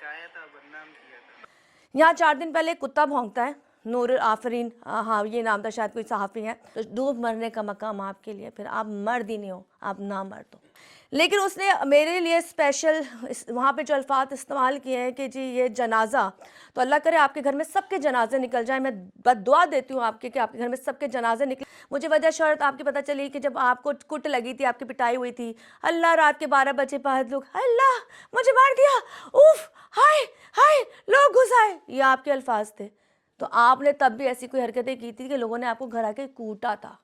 दिखाया था, बदनाम किया था। यहाँ 4 दिन पहले कुत्ता भौंकता है, नूरुल आफरीन, हाँ ये नाम था, शायद कोई सहाफ़ी है, तो डूब मरने का मकाम आपके लिए, फिर आप मर्द ही नहीं हो, आप ना मर्द हो। लेकिन उसने मेरे लिए स्पेशल वहाँ पे जो अल्फाज इस्तेमाल किए हैं कि जी ये जनाजा, तो अल्लाह करे आपके घर में सबके जनाजे निकल जाए। मैं बद्दुआ देती हूँ आपके कि आपके घर में सबके जनाजे निकले। मुझे वजह शर्त आपकी पता चली कि जब आपको कुट लगी थी, आपकी पिटाई हुई थी, अल्लाह रात के 12 बजे बाद लोग अल्लाह मुझे मार दिया, उफ हाय हाय लोग घुस आए, ये आपके अल्फाज थे। तो आपने तब भी ऐसी कोई हरकतें की थी कि लोगों ने आपको घर आके कूटा था।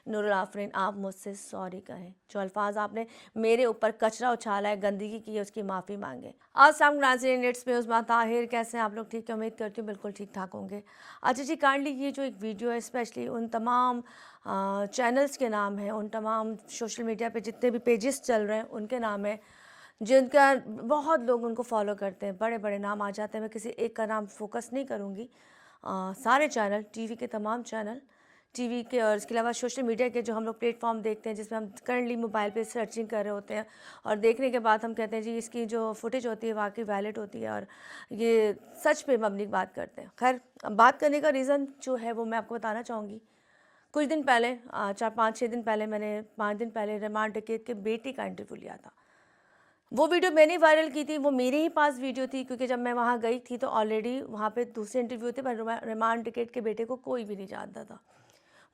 नूरुल आफरीन, आप मुझसे सॉरी कहें, जो अल्फाज आपने मेरे ऊपर कचरा उछाला है, गंदगी की है, उसकी माफ़ी मांगे। अस्सलाम नाज़रीन, इट्स मी उस्मा ताहिर। कैसे हैं आप लोग? ठीक है, उम्मीद करती हूँ बिल्कुल ठीक ठाक होंगे। अच्छा जी, काइंडली ये जो एक वीडियो है स्पेशली उन तमाम चैनल्स के नाम है, उन तमाम सोशल मीडिया पे जितने भी पेजेस चल रहे हैं उनके नाम है, जिनका बहुत लोग उनको फॉलो करते हैं, बड़े बड़े नाम आ जाते हैं। मैं किसी एक का नाम फोकस नहीं करूँगी। सारे चैनल, टीवी के तमाम चैनल, टीवी के और इसके अलावा सोशल मीडिया के जो हम लोग प्लेटफॉर्म देखते हैं, जिसमें हम करंटली मोबाइल पे सर्चिंग कर रहे होते हैं और देखने के बाद हम कहते हैं जी इसकी जो फुटेज होती है वाकई वैलिड होती है और ये सच पे मबनी बात करते हैं। खैर, बात करने का रीज़न जो है वो मैं आपको बताना चाहूँगी। कुछ दिन पहले 4-5-6 दिन पहले, मैंने 5 दिन पहले रहमान डकैत के बेटे का इंटरव्यू लिया था। वो वीडियो मैंने वायरल की थी, वो मेरे ही पास वीडियो थी, क्योंकि जब मैं वहाँ गई थी तो ऑलरेडी वहाँ पे दूसरे इंटरव्यू थे, पर रहमान डकैत के बेटे को कोई भी नहीं जानता था।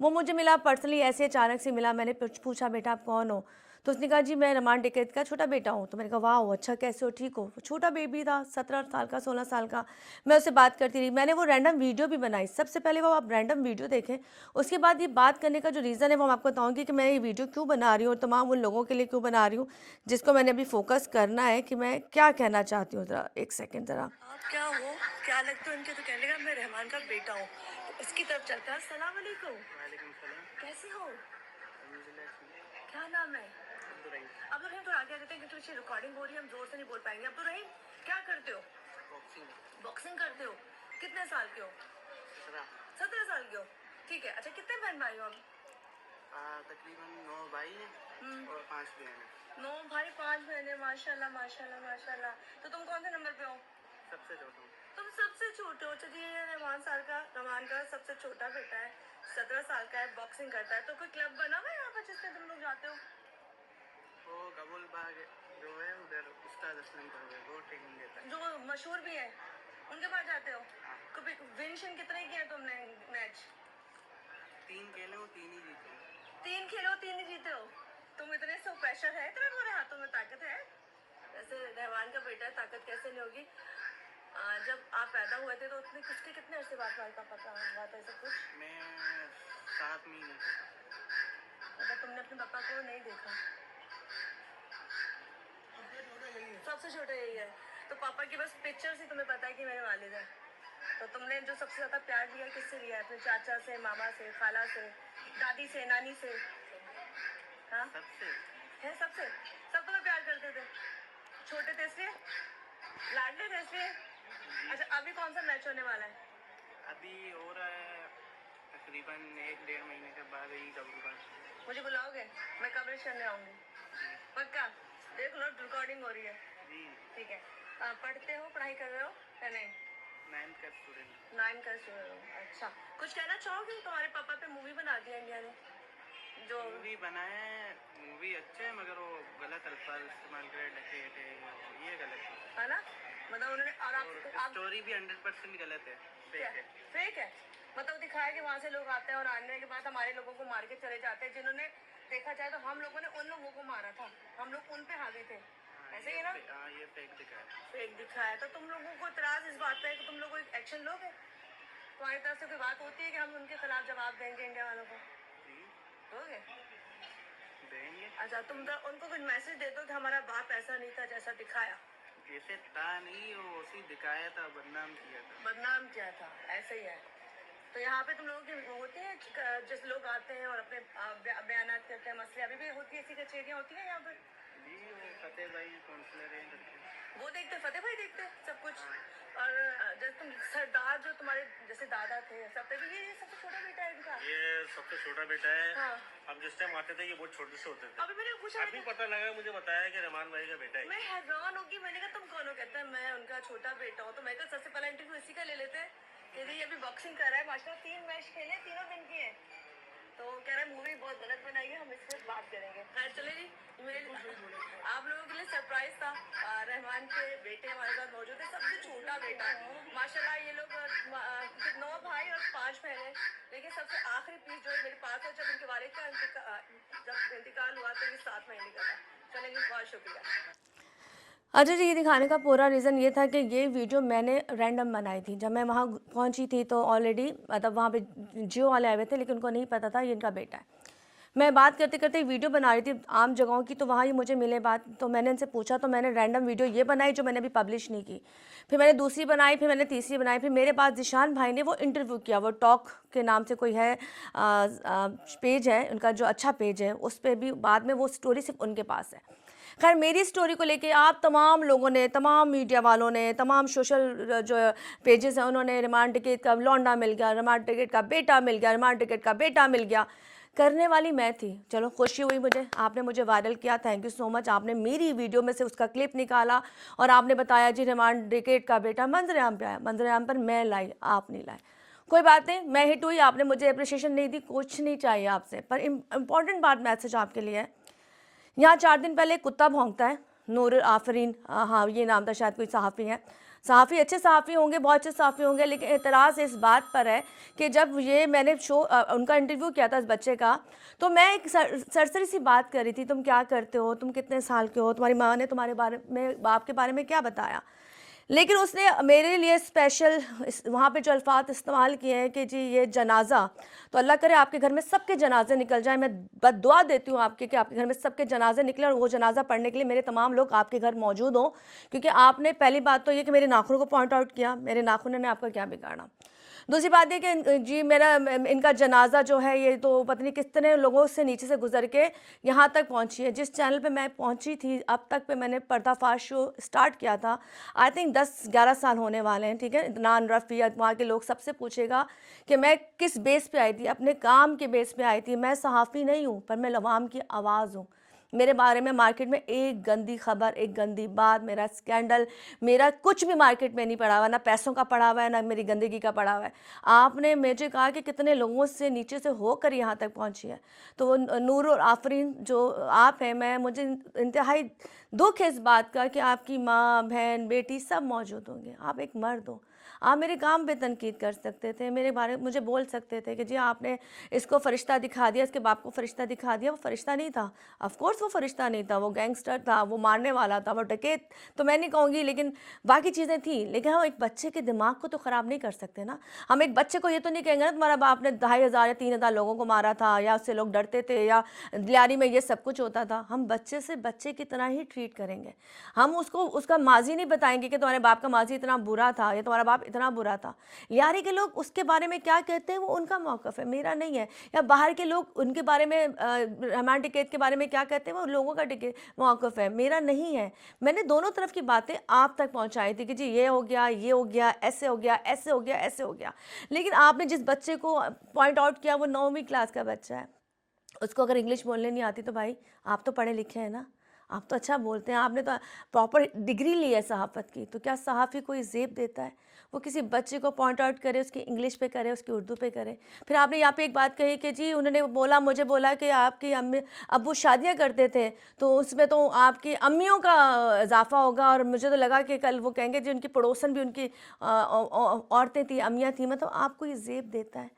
वो मुझे मिला पर्सनली, ऐसे अचानक से मिला। मैंने पूछा बेटा आप कौन हो? तो उसने कहा जी मैं रहमान डकैत का छोटा बेटा हूँ। तो मैंने कहा वाह अच्छा, कैसे हो, ठीक हो? वो छोटा बेबी था, 17 साल का, 16 साल का। मैं उससे बात करती रही, मैंने वो रैंडम वीडियो भी बनाई। सबसे पहले वो आप रैंडम वीडियो देखें, उसके बाद ये बात करने का जो रीज़न है वो मैं आपको बताऊँगी कि मैं ये वीडियो क्यों बना रही हूँ और तमाम उन लोगों के लिए क्यों बना रही हूँ जिसको मैंने अभी फोकस करना है कि मैं क्या कहना चाहती हूँ। ज़रा एक सेकेंड, ज़रा आप क्या हो, क्या लगते हो इनके? तो कहने लगा मैं रहमान का बेटा हूँ। तो इसकी तरफ चलता है, अस्सलाम वालेकुम, वालेकुम सलाम। कैसे हो, अल्हम्दुलिल्लाह ठीक। क्या नाम है? अब्दुर्रहीम। अब तो रहीम थोड़ा आगे आ जाते हैं क्योंकि पीछे रिकॉर्डिंग हो रही है, हम जोर से नहीं बोल पाएंगे। अब तो रहीम क्या करते हो? बॉक्सिंग। बॉक्सिंग करते हो? कितने साल के हो? 17 साल के हो, ठीक है। अच्छा कितने बहन भाई हो आप? तकरीबन 9 भाई हैं और 5 बहन हैं। 9 भाई 5 बहनें, माशाल्लाह माशाल्लाह माशाल्लाह। तो तुम कौन से नंबर पे हो? सबसे छोटा हूँ। तुम सबसे छोटे हो? अच्छा जी, ये रहमान का सबसे छोटा बेटा है, 17 साल का है, बॉक्सिंग करता है। तो कोई क्लब बना हुआ है यहाँ पर जिससे तुम लोग जाते हो? वो कबूल बाग जो है उधर उस्ताद असलम का है, वो ट्रेनिंग देता है। जो मशहूर भी है, उनके पास जाते हो? हाँ। कभी विन कितने किए तुमने मैच? 3 खेले वो 3 ही जीते हैं। 3 खेलो 3 ही जीते हो? तुम इतने से प्रेशर है तुम्हारे हाथों में, ताकत है? वैसे रहमान का बेटा है, ताकत कैसे नहीं होगी? जब आप पैदा हुए थे तो उतने कितने अरसे बाद तुम्हारे पापा का हुआ था ऐसा कुछ? मैं 7 महीने का था। मतलब तुमने अपने पापा को नहीं देखा? सबसे छोटा यही है। तो पापा की बस पिक्चर से तुम्हें पता है कि मेरे वालिद हैं। तो तुमने जो सबसे ज्यादा प्यार लिया किससे लिया है? अपने चाचा से, मामा से, खाला से, दादी से, नानी से? हाँ सबसे है, सबसे। सब तुम्हें प्यार करते थे? छोटे थे इसलिए, लाडले थे इसलिए? अच्छा अभी कौन सा मैच होने वाला है? अभी हो रहा है तकरीबन 1-1.5 महीने के बाद ही कबूल बाग। मुझे बुलाओगे? मैं कवरेज करने आऊंगी पक्का। देख लो रिकॉर्डिंग हो रही है जी। ठीक है। पढ़ते हो, पढ़ाई कर रहे हो या नहीं? 9th का स्टूडेंट। 9 का स्टूडेंट हो, अच्छा। कुछ कहना चाहोगे? तुम्हारे पापा पे मूवी बना दिया इंडिया ने, जो मूवी बनाए हैं, मूवी अच्छे है मगर वो गलत अल्फाज इस्तेमाल करे, डकैत है, ये गलत है है ना? मतलब उन्होंने और आप स्टोरी भी 100% गलत है, फेक है। फेक है? मतलब दिखाया कि वहाँ से लोग आते हैं और आने के बाद हमारे लोगों को मार के चले जाते हैं, जिन्होंने देखा जाए तो हम लोगों ने उन लोगों को मारा था, हम लोग उन पे हावी थे, ऐसे ही ना? हाँ ये फेक दिखाया। फेक दिखाया। तो तुम लोगों को इतराज इस बात पे है कि तुम लोग कोई एक्शन लोगे? तुम्हारी तरफ से कोई बात होती है कि हम उनके खिलाफ जवाब देंगे इंडिया वालों को? जी दोगे? देंगे। अच्छा तुम तो उनको कुछ मैसेज दे दो कि हमारा बाप ऐसा नहीं था जैसा दिखाया। जैसे था नहीं, वो उसी दिखाया था, बदनाम किया था। बदनाम किया था, ऐसे ही है। तो यहाँ पे तुम लोगों की होती है, जैसे लोग आते हैं और अपने बयानात करते हैं, मसले अभी भी होती है, ऐसी कचेरियाँ होती हैं यहाँ पर? जी वो फतेह भाई काउंसलर है, वो देखते, फतेह भाई देखते सब कुछ। और जैसे तुम सरदार जो तुम्हारे जैसे दादा थे, सब भी ये सबसे छोटा बेटा है इनका? ये सबसे छोटा बेटा है। हाँ। हम जिस टाइम आते थे ये बहुत छोटे से होते थे। अभी मैंने पूछा, अभी पता लगा, मुझे बताया कि रहमान भाई का बेटा है। मैं हैरान होगी, मैंने कहा तुम कौन हो? कहता है मैं उनका उनका छोटा बेटा हो, तो मैं कहा सबसे पहला इंटरव्यू इसी का ले लेते हैं कि जी अभी बॉक्सिंग कर रहा है माशाल्लाह, 3 मैच खेले, तीनों दिन की है, तो कह रहा है मूवी बहुत गलत बनाई है, हम इस पर बात करेंगे। खैर चले जी, आप लोगों के लिए सरप्राइज था, रहमान के बेटे हमारे साथ मौजूद है, सबसे छोटा बेटा माशाल्लाह। ये लोग 9 भाई और 5 बहनें, लेकिन सबसे आखिरी पीस जो है मेरे पास है, जब इनके वालिद का इंतकाल हुआ तो ये 7 महीने का था। चलेंगे, बहुत शुक्रिया। अच्छा जी, ये दिखाने का पूरा रीज़न ये था कि ये वीडियो मैंने रैंडम बनाई थी। जब मैं वहाँ पहुँची थी तो ऑलरेडी मतलब वहाँ पे जियो वाले आए हुए थे, लेकिन उनको नहीं पता था ये इनका बेटा है। मैं बात करते करते वीडियो बना रही थी आम जगहों की, तो वहाँ ये मुझे मिले बात, तो मैंने इनसे पूछा, तो मैंने रैंडम वीडियो ये बनाई जो मैंने अभी पब्लिश नहीं की। फिर मैंने दूसरी बनाई, फिर मैंने तीसरी बनाई, फिर मेरे पास जिशान भाई ने वो इंटरव्यू किया, वो टॉक के नाम से कोई है पेज है उनका, जो अच्छा पेज है, उस पर भी बाद में वो स्टोरी सिर्फ उनके पास है। खैर मेरी स्टोरी को लेके आप तमाम लोगों ने, तमाम मीडिया वालों ने, तमाम सोशल जो पेजेस हैं उन्होंने रिमांड टिकट का लौंडा मिल गया, रिमांड टिकट का बेटा मिल गया, रिमांड टिकट का बेटा मिल गया, करने वाली मैं थी। चलो खुशी हुई मुझे, आपने मुझे वायरल किया, थैंक यू सो मच। आपने मेरी वीडियो में से उसका क्लिप निकाला और आपने बताया जी रिमांड टिकट का बेटा मंजर-ए-आम पे आया। मंजर-ए-आम पर मैं लाई, आप नहीं लाए, कोई बात नहीं, मैं हिट हुई, आपने मुझे अप्रिशिएशन नहीं दी, कुछ नहीं चाहिए आपसे। पर इम्पॉर्टेंट बात मैसेज आपके लिए है, यहाँ 4 दिन पहले कुत्ता भौंकता है, नूर आफरीन, हाँ ये नाम था, शायद कोई सहाफ़ी है, सहाफ़ी अच्छे सहाफ़ी होंगे, बहुत अच्छे सहाफ़ी होंगे, लेकिन एतराज़ इस बात पर है कि जब ये मैंने उनका इंटरव्यू किया था इस बच्चे का, तो मैं एक सरसरी सी बात कर रही थी, तुम क्या करते हो, तुम कितने साल के हो, तुम्हारी माँ ने तुम्हारे बारे में, बाप के बारे में क्या बताया। लेकिन उसने मेरे लिए स्पेशल वहाँ पे जो अल्फाज इस्तेमाल किए हैं कि जी ये जनाजा, तो अल्लाह करे आपके घर में सबके जनाजे निकल जाए। मैं बद्दुआ देती हूँ आपके कि आपके घर में सबके जनाजे निकले और वो जनाजा पढ़ने के लिए मेरे तमाम लोग आपके घर मौजूद हों, क्योंकि आपने पहली बात तो ये कि मेरे नाखूनों को पॉइंट आउट किया, मेरे नाखूनों ने आपका क्या बिगाड़ा। दूसरी बात है कि जी मेरा इनका जनाजा जो है ये तो पता नहीं कितने लोगों से नीचे से गुजर के यहाँ तक पहुँची है। जिस चैनल पे मैं पहुँची थी अब तक पे मैंने पर्दाफाश शो स्टार्ट किया था, आई थिंक 10-11 साल होने वाले हैं, ठीक है। इदनान रफ़ी वहाँ के लोग सबसे पूछेगा कि मैं किस बेस पे आई थी, अपने काम के बेस पे आई थी। मैं सहाफ़ी नहीं हूँ, पर मैं अवाम की आवाज़ हूँ। मेरे बारे में मार्केट में एक गंदी खबर, एक गंदी बात, मेरा स्कैंडल, मेरा कुछ भी मार्केट में नहीं पड़ा हुआ, ना पैसों का पड़ा हुआ है, ना मेरी गंदगी का पड़ा हुआ है। आपने मुझे कहा कि कितने लोगों से नीचे से होकर यहाँ तक पहुँची है, तो वो नूर और आफरीन जो आप हैं, मैं मुझे इंतहाई दुख है इस बात का कि आपकी माँ, बहन, बेटी सब मौजूद होंगे। आप एक मर्द हो, आप मेरे काम पे तनकीद कर सकते थे, मेरे बारे में मुझे बोल सकते थे कि जी आपने इसको फ़रिश्ता दिखा दिया, इसके बाप को फ़रिश्ता दिखा दिया। वो फ़रिश्ता नहीं था, ऑफ कोर्स वो फ़रिश्ता नहीं था, वो गैंगस्टर था, वो मारने वाला था, वो डकैत तो मैं नहीं कहूँगी, लेकिन बाकी चीज़ें थी। लेकिन हम एक बच्चे के दिमाग को तो ख़राब नहीं कर सकते ना। हम एक बच्चे को ये तो नहीं कहेंगे ना तुम्हारा बाप ने 2500 या 3000 लोगों को मारा था, या उससे लोग डरते थे, या दियारी में ये सब कुछ होता था। हम बच्चे से बच्चे की तरह ही ट्रीट करेंगे। हम उसको उसका माजी नहीं बताएंगे कि तुम्हारे बाप का माजी इतना बुरा था या तुम्हारा बाप इतना बुरा था। यारी के लोग उसके बारे में क्या कहते हैं वो उनका मौक़िफ़ है, मेरा नहीं है। या बाहर के लोग उनके बारे में रहमान टिकैत के बारे में क्या कहते हैं वो लोगों का मौक़िफ़ है, मेरा नहीं है। मैंने दोनों तरफ की बातें आप तक पहुंचाई थी कि जी ये हो गया, ये हो गया, ऐसे हो गया, ऐसे हो गया, ऐसे हो गया। लेकिन आपने जिस बच्चे को पॉइंट आउट किया वो 9वीं क्लास का बच्चा है, उसको अगर इंग्लिश बोलने नहीं आती तो भाई आप तो पढ़े लिखे हैं ना, आप तो अच्छा बोलते हैं, आपने तो प्रॉपर डिग्री ली है सहाफ़त की, तो क्या सहाफ़ी कोई ज़ेब देता है? वो किसी बच्चे को पॉइंट आउट करे, उसकी इंग्लिश पे करे, उसकी उर्दू पे करे। फिर आपने यहाँ पे एक बात कही कि जी उन्होंने बोला, मुझे बोला कि आपकी अम्मी अब्बू शादियाँ करते थे तो उसमें तो आपकी अम्मियों का इजाफा होगा, और मुझे तो लगा कि कल वो कहेंगे जी उनकी पड़ोसन भी उनकी औरतें थी, अम्मियाँ थी। मतलब आपको ये ज़ेब देता है?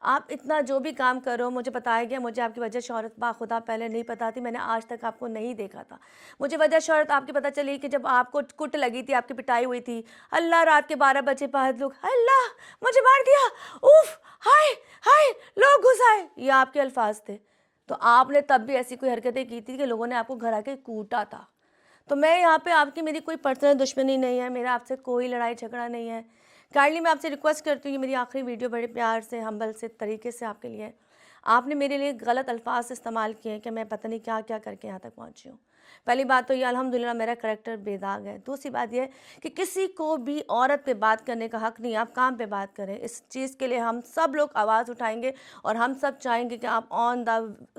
आप इतना जो भी काम करो, मुझे बताया गया, मुझे आपकी वजह शोहरत बाखुदा पहले नहीं पता थी, मैंने आज तक आपको नहीं देखा था। मुझे वजह शोहरत आपकी पता चली कि जब आपको कुट लगी थी, आपकी पिटाई हुई थी। अल्लाह रात के 12 बजे बाद लोग अल्लाह मुझे मार दिया, उफ हाय हाय लोग घुस आए, ये आपके अल्फाज थे। तो आपने तब भी ऐसी कोई हरकतें की थी कि लोगों ने आपको घर आके कूटा था। तो मैं यहाँ पे आपकी मेरी कोई पर्सनल दुश्मनी नहीं है, मेरा आपसे कोई लड़ाई झगड़ा नहीं है। काइंडली मैं आपसे रिक्वेस्ट करती हूँ कि मेरी आखिरी वीडियो बड़े प्यार से, हम्बल से तरीके से आपके लिए, आपने मेरे लिए गलत अल्फाज इस्तेमाल किए कि मैं पता नहीं क्या क्या करके यहाँ तक पहुँची हूँ। पहली बात तो ये अल्हम्दुलिल्लाह मेरा करैक्टर बेदाग है। दूसरी बात यह कि किसी को भी औरत पे बात करने का हक़ नहीं, आप काम पे बात करें। इस चीज़ के लिए हम सब लोग आवाज़ उठाएंगे और हम सब चाहेंगे कि आप ऑन द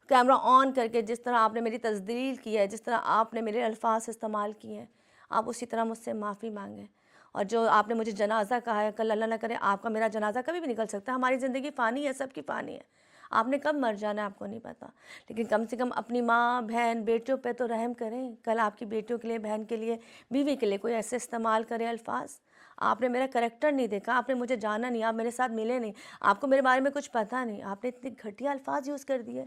कैमरा ऑन करके जिस तरह आपने मेरी तस्दील की है, जिस तरह आपने मेरे अल्फाज इस्तेमाल किए हैं, आप उसी तरह मुझसे माफ़ी मांगें। और जो आपने मुझे जनाजा कहा है, कल अल्लाह ना करे आपका मेरा जनाजा कभी भी निकल सकता है। हमारी ज़िंदगी फ़ानी है, सबकी फ़ानी है। आपने कब मर जाना है आपको नहीं पता, लेकिन कम से कम अपनी माँ बहन बेटियों पे तो रहम करें। कल आपकी बेटियों के लिए, बहन के लिए, बीवी के लिए कोई ऐसे इस्तेमाल करे अल्फाज। आपने मेरा करैक्टर नहीं देखा, आपने मुझे जाना नहीं, आप मेरे साथ मिले नहीं, आपको मेरे बारे में कुछ पता नहीं, आपने इतने घटिया अल्फाज यूज़ कर दिए।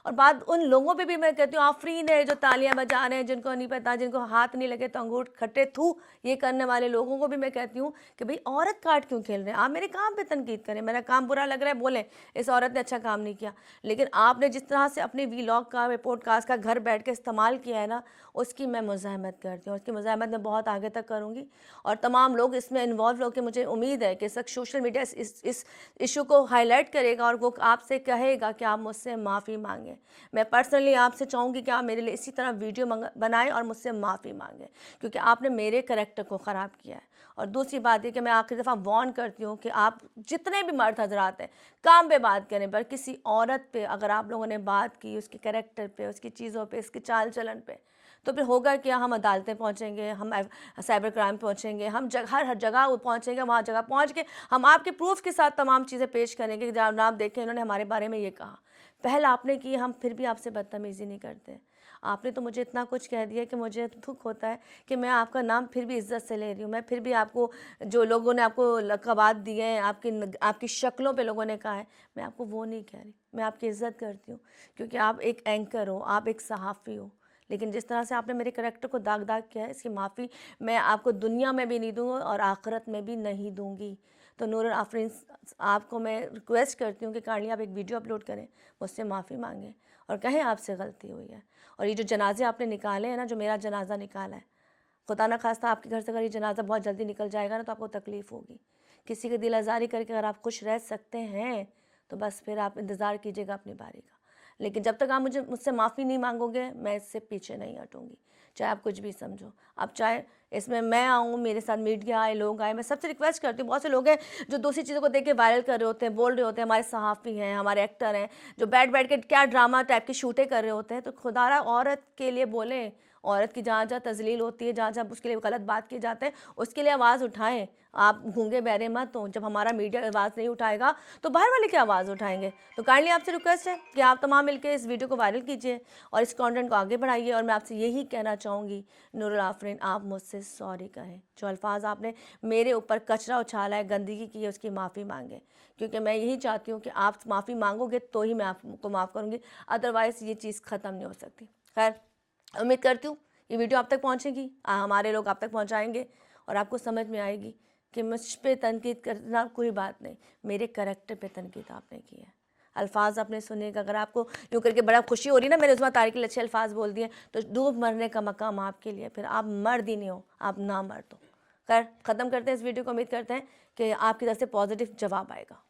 और बात उन लोगों पे भी मैं कहती हूँ, आफरीन है जो तालियां बजा रहे हैं, जिनको नहीं पता, जिनको हाथ नहीं लगे तो अंगूठ खट्टे थू ये करने वाले लोगों को भी मैं कहती हूँ कि भाई औरत काट क्यों खेल रहे हैं। आप मेरे काम पे तनकीद करें, मेरा काम बुरा लग रहा है बोलें इस औरत ने अच्छा काम नहीं किया, लेकिन आपने जिस तरह से अपने वीलॉग का, पॉडकास्ट का घर बैठ के इस्तेमाल किया है ना, उसकी मैं मुज़ाहमत करती हूँ। उसकी मुज़ाहमत मैं बहुत आगे तक करूँगी। और तमाम लोग इसमें इन्वॉल्व होकर, मुझे उम्मीद है कि इस वक्त सोशल मीडिया इस इशू को हाईलाइट करेगा और वो आपसे कहेगा कि आप मुझसे माफ़ी मांगें। मैं पर्सनली आपसे चाहूँगी कि आप मेरे लिए इसी तरह वीडियो बनाएं और मुझसे माफ़ी मांगें, क्योंकि आपने मेरे करैक्टर को ख़राब किया है। और दूसरी बात है कि मैं आखिरी दफ़ा वार्न करती हूँ कि आप जितने भी मर्द हजरात हैं, काम पे बात करें, पर किसी औरत पे अगर आप लोगों ने बात की, उसके करैक्टर पे, उसकी चीज़ों पे, उसकी चाल चलन पे, तो फिर होगा क्या, हम अदालतें पहुँचेंगे, हम साइबर क्राइम पहुँचेंगे, हम हर जगह पहुँचेंगे। वहाँ जगह पहुँच के हम आपके प्रूफ के साथ तमाम चीज़ें पेश करेंगे कि जब आप देखें इन्होंने हमारे बारे में ये कहा, पहल आपने की, हम फिर भी आपसे बदतमीज़ी नहीं करते। आपने तो मुझे इतना कुछ कह दिया कि मुझे दुख होता है कि मैं आपका नाम फिर भी इज़्ज़त से ले रही हूँ। मैं फिर भी आपको, जो लोगों ने आपको लक़बात दिए हैं, आपकी शक्लों पे लोगों ने कहा है, मैं आपको वो नहीं कह रही। मैं आपकी इज़्ज़त करती हूँ क्योंकि आप एक एंकर हो, आप एक सहाफ़ी हो। लेकिन जिस तरह से आपने मेरे करैक्टर को दाग किया है, इसकी माफ़ी मैं आपको दुनिया में भी नहीं दूँगी और आखिरत में भी नहीं दूँगी। तो नूर आफरीन, आपको मैं रिक्वेस्ट करती हूँ कि काइंडली आप एक वीडियो अपलोड करें, मुझसे माफ़ी मांगें और कहें आपसे गलती हुई है। और ये जो जनाजे आपने निकाले हैं ना, जो मेरा जनाजा निकाला है, खुदा न खास्ता आपके घर से अगर ये जनाजा बहुत जल्दी निकल जाएगा ना, तो आपको तकलीफ़ होगी। किसी की दिल आज़ारी करके अगर आप खुश रह सकते हैं तो बस फिर आप इंतज़ार कीजिएगा अपनी बारी का। लेकिन जब तक आप मुझसे माफ़ी नहीं मांगोगे, मैं इससे पीछे नहीं हटूँगी, चाहे आप कुछ भी समझो। अब चाहे इसमें मैं आऊँ, मेरे साथ मीडिया आए, लोग आए, मैं सबसे रिक्वेस्ट करती हूँ। बहुत से लोग हैं जो दूसरी चीज़ों को देख के वायरल कर रहे होते हैं, बोल रहे होते हैं, हमारे सहाफ़ी हैं, हमारे एक्टर हैं, जो बैठ के क्या ड्रामा टाइप की शूटें कर रहे होते हैं। तो खुदारा औरत के लिए बोलें, औरत की जहाँ जहाँ तज़लील होती है, जहाँ जहाँ उसके लिए गलत बात किए जाते हैं, उसके लिए आवाज़ उठाएं। आप गूंगे बहरे मत हो। जब हमारा मीडिया आवाज़ नहीं उठाएगा तो बाहर वाले क्या आवाज़ उठाएंगे। तो काइंडली आपसे रिक्वेस्ट है कि आप तमाम मिलकर इस वीडियो को वायरल कीजिए और इस कंटेंट को आगे बढ़ाइए। और मैं आपसे यही कहना चाहूँगी, नूर आफरीन, आप मुझसे सॉरी कहें। जो अल्फाज आपने मेरे ऊपर कचरा उछाला है, गंदगी की है, उसकी माफ़ी मांगें, क्योंकि मैं यही चाहती हूँ कि आप माफ़ी मांगोगे तो ही मैं आपको माफ़ करूँगी, अदरवाइज़ ये चीज़ ख़त्म नहीं हो सकती। खैर, उम्मीद करती हूँ ये वीडियो आप तक पहुँचेगी, हमारे लोग आप तक पहुँचाएंगे और आपको समझ में आएगी कि मुझ पे तनकीद करना कोई बात नहीं, मेरे करैक्टर पे तनकीद आपने की है। अल्फाज आपने सुनेगा, अगर आपको यूँ करके बड़ा खुशी हो रही ना, मैंने उस्मा तारिक के लिए अच्छे अल्फाज बोल दिए, तो डूब मरने का मकाम आपके लिए, फिर आप मर्द ही नहीं हो, आप ना मर्द हो। खैर, ख़त्म करते हैं इस वीडियो को। उम्मीद करते हैं कि आपकी तरफ से पॉजिटिव जवाब आएगा।